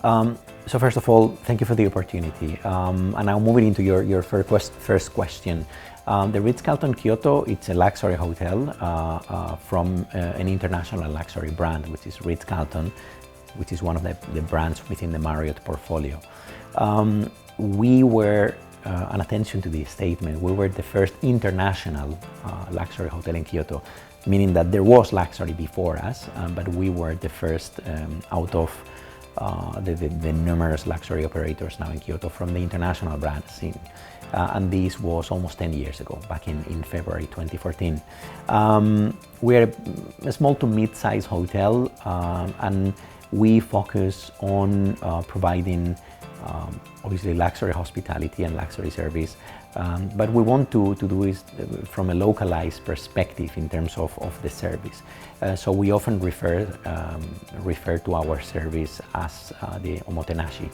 So first of all, thank you for the opportunity. And now moving into your first question. The Ritz-Carlton Kyoto, it's a luxury hotel from an international luxury brand, which is Ritz-Carlton, which is one of the brands within the Marriott portfolio. We were, and attention to this statement, we were the first international luxury hotel in Kyoto, meaning that there was luxury before us, but we were the first out of the numerous luxury operators now in Kyoto from the international brand scene. And this was almost 10 years ago, back in February 2014. We are a small to mid-sized hotel, and we focus on providing obviously luxury hospitality and luxury service, but we want to do it from a localized perspective in terms of the service. So we often refer to our service as the Omotenashi.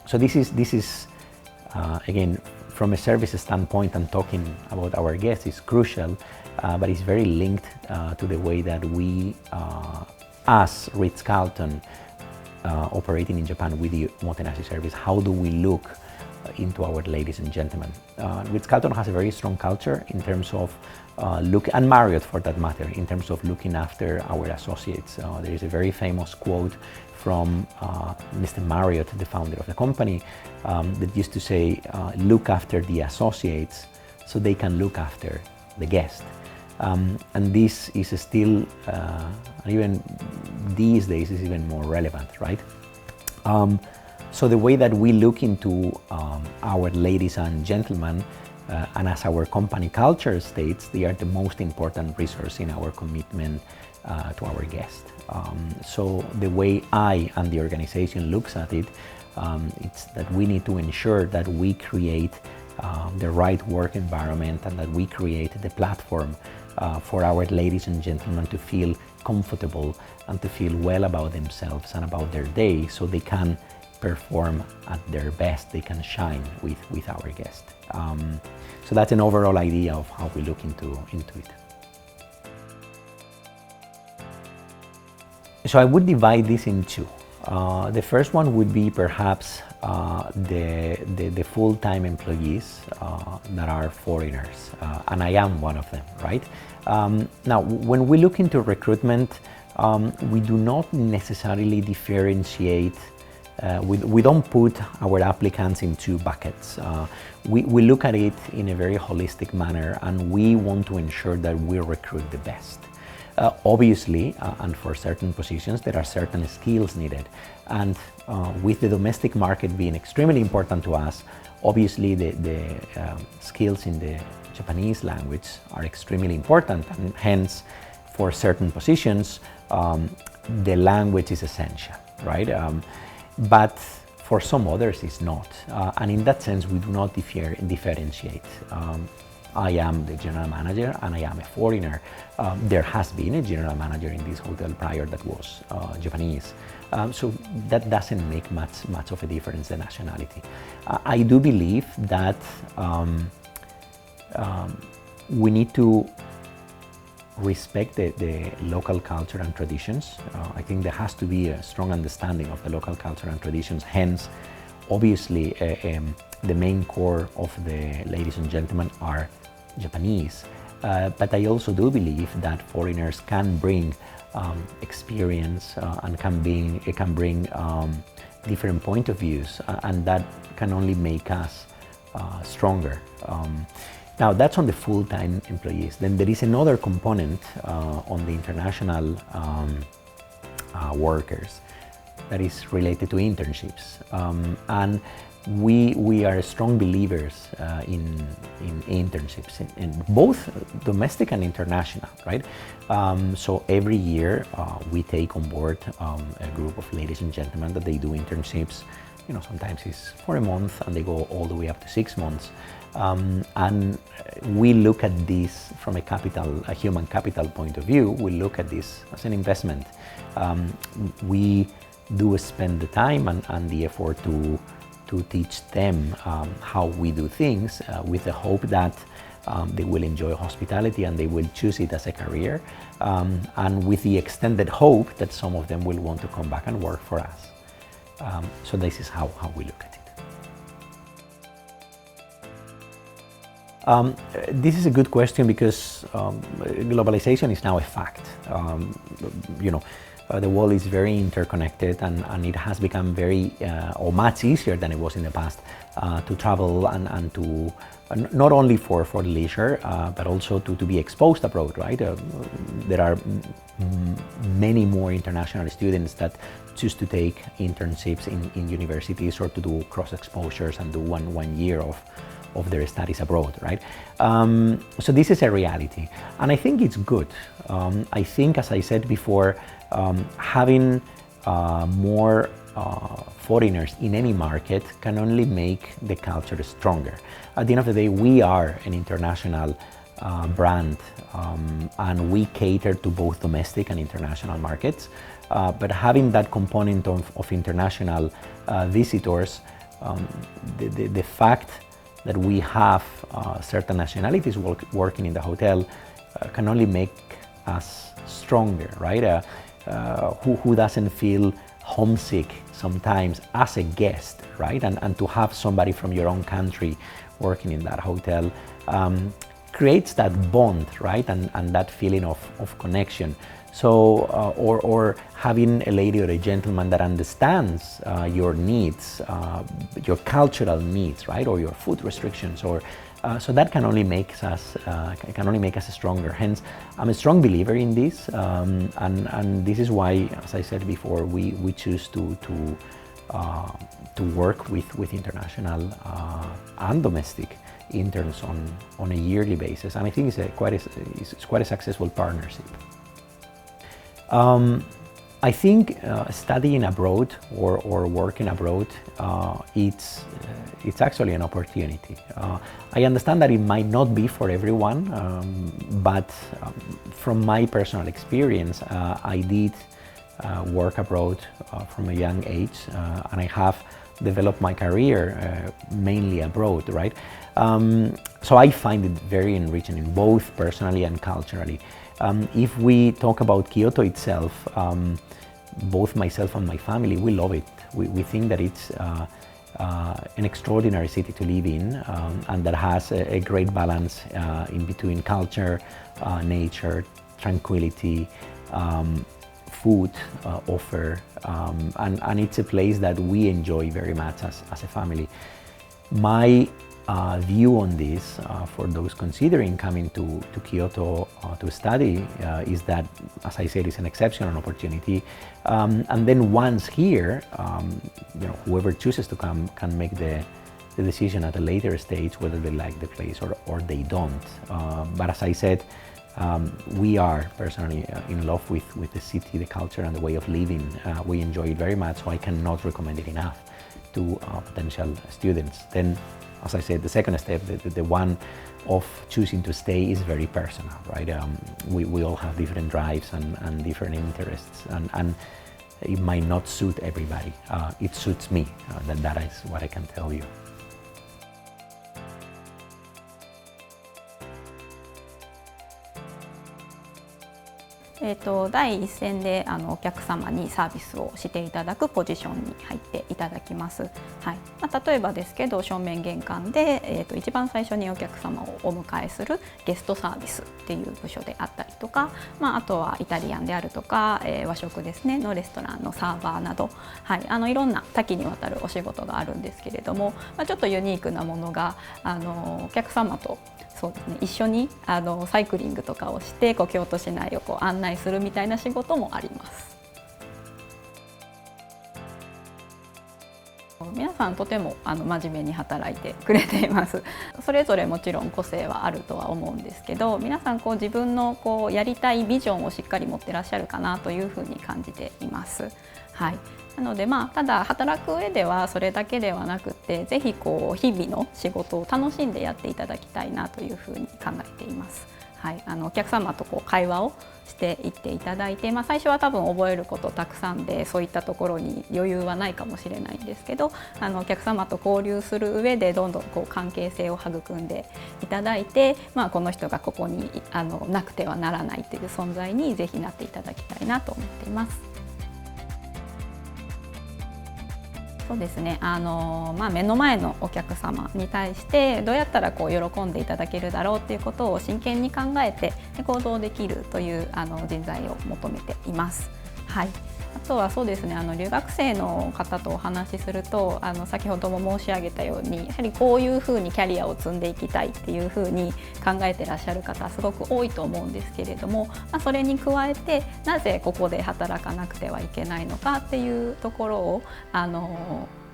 So this is again, from a service standpoint, and talking about our guests is crucial, but it's very linked to the way that we, as Ritz-Carlton, operating in Japan with the Omotenashi service, how do we look into our ladies and gentlemen? Ritz-Carlton has a very strong culture in terms of and Marriott for that matter, in terms of looking after our associates. There is a very famous quote from Mr. Marriott, the founder of the company, that used to say, look after the associates so they can look after the guest. And this is still, even these days, is even more relevant, right? So the way that we look into our ladies and gentlemen, and as our company culture states, they are the most important resource in our commitment to our guests. So the way I and the organization looks at it, it's that we need to ensure that we create the right work environment and that we create the platform for our ladies and gentlemen to feel comfortable and to feel well about themselves and about their day, so they can perform at their best, they can shine with our guests. So that's an overall idea of how we look into it. So I would divide this in two. The first one would be perhaps the full-time employees that are foreigners, and I am one of them, right? Now, when we look into recruitment, we do not necessarily differentiate. We don't put our applicants in two buckets. We look at it in a very holistic manner, and we want to ensure that we recruit the best. Obviously, and for certain positions, there are certain skills needed. And with the domestic market being extremely important to us, obviously the skills in the Japanese language are extremely important, and hence, for certain positions, the language is essential, right? But for some others, it's not. And in that sense, we do not differentiate. I am the general manager and I am a foreigner. There has been a general manager in this hotel prior that was Japanese. So that doesn't make much of a difference, the nationality. I do believe that we need to respect the local culture and traditions. I think there has to be a strong understanding of the local culture and traditions. Hence, obviously, the main core of the ladies and gentlemen are Japanese. But I also do believe that foreigners can bring experience and can bring different point of views, and that can only make us stronger. Now, that's on the full-time employees. Then there is another component on the international workers that is related to internships. And we are strong believers in internships, in both domestic and international, right? So every year we take on board a group of ladies and gentlemen that they do internships. You know, sometimes it's for a month and they go all the way up to 6 months. And we look at this from a human capital point of view. We look at this as an investment. We do spend the time and the effort to teach them how we do things with the hope that they will enjoy hospitality and they will choose it as a career, and with the extended hope that some of them will want to come back and work for us. So this is how we look at it. This is a good question because globalization is now a fact. The world is very interconnected, and it has become very or much easier than it was in the past to travel and to not only for leisure but also to be exposed abroad, right? There are many more international students that choose to take internships in universities or to do cross exposures and do one year of their studies abroad, right? So this is a reality, and I think it's good. I think, as I said before, having more foreigners in any market can only make the culture stronger. At the end of the day, we are an international brand, and we cater to both domestic and international markets. But having that component of international visitors, the fact that we have certain nationalities working in the hotel can only make us stronger, right? Who doesn't feel homesick sometimes as a guest, right? And to have somebody from your own country working in that hotel creates that bond, right? And that feeling of connection. So, or having a lady or a gentleman that understands your needs, your cultural needs, right, or your food restrictions, or so that can only make us stronger. Hence, I'm a strong believer in this, and this is why, as I said before, we choose to work with international and domestic interns on a yearly basis, and I think it's quite a successful partnership. I think studying abroad or working abroad, it's actually an opportunity. I understand that it might not be for everyone, but from my personal experience, I did work abroad from a young age, and I have developed my career mainly abroad, right? So I find it very enriching, both personally and culturally. If we talk about Kyoto itself, both myself and my family, we love it. We think that it's an extraordinary city to live in, and that has a great balance in between culture, nature, tranquility, food offer, and it's a place that we enjoy very much as a family. My view on this for those considering coming to Kyoto to study is that, as I said, it's an exceptional opportunity, and then once here, whoever chooses to come can make the decision at a later stage whether they like the place or they don't. But as I said, we are personally in love with the city, the culture, and the way of living. We enjoy it very much, so I cannot recommend it enough to potential students. Then, as I said, the second step, the one of choosing to stay, is very personal, right? We all have different drives and different interests, and it might not suit everybody. It suits me. That is what I can tell you. 第一線でお客様にサービスをしていただくポジションに入っていただきます。はい。例えばですけど、正面玄関で、一番最初にお客様をお迎えするゲストサービスっていう部署であったりとか、あとはイタリアンであるとか、和食ですねのレストランのサーバーなど、はい、いろんな多岐にわたるお仕事があるんですけれども、ちょっとユニークなものがお客様とそうですね、一緒にサイクリングとかをして京都市内を案内するみたいな仕事もあります。皆さんとても真面目に働いてくれています。それぞれもちろん個性はあるとは思うんですけど、皆さん自分のやりたいビジョンをしっかり持ってらっしゃるかなというふうに感じています。はい。なのでただ働く上ではそれだけではなくて、ぜひ日々の仕事を楽しんでやっていただきたいなというふうに考えています。はい、お客様と会話をしていっていただいて、最初は多分覚えることたくさんで、そういったところに余裕はないかもしれないんですけど、お客様と交流する上でどんどん関係性を育んでいただいて、この人がここになくてはならないという存在にぜひなっていただきたいなと思っています。そうですね、目の前のお客様に対してどうやったらこう喜んでいただけるだろうっていうことを真剣に考えて行動できるという人材を求めています。はい、あとはそうですね、留学生の方とお話しすると先ほども申し上げたようにやはりこういうふうにキャリアを積んでいきたいっていうふうに考えてらっしゃる方すごく多いと思うんですけれども、それに加えてなぜここで働かなくてはいけないのかっていうところを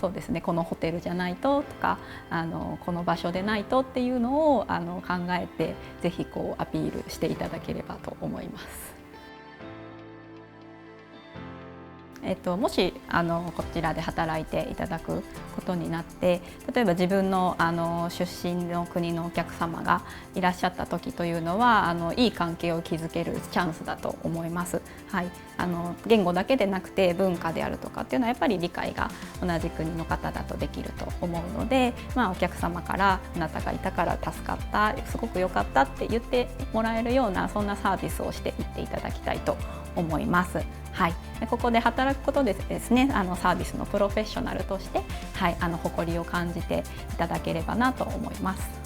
そうですね、このホテルじゃないととかこの場所でないとっていうのを考えてぜひこうアピールしていただければと思います。もしこちらで働いていただくことになって例えば自分の出身の国のお客様がいらっしゃった時というのはいい関係を築けるチャンスだと思います。はい、言語だけでなくて文化であるとかっていうのはやっぱり理解が同じ国の方だとできると思うので、お客様からあなたがいたから助かったすごく良かったって言ってもらえるようなそんなサービスをしていっていただきたいと思います。はい、ここで働くことでですねサービスのプロフェッショナルとして、はい、誇りを感じていただければなと思います。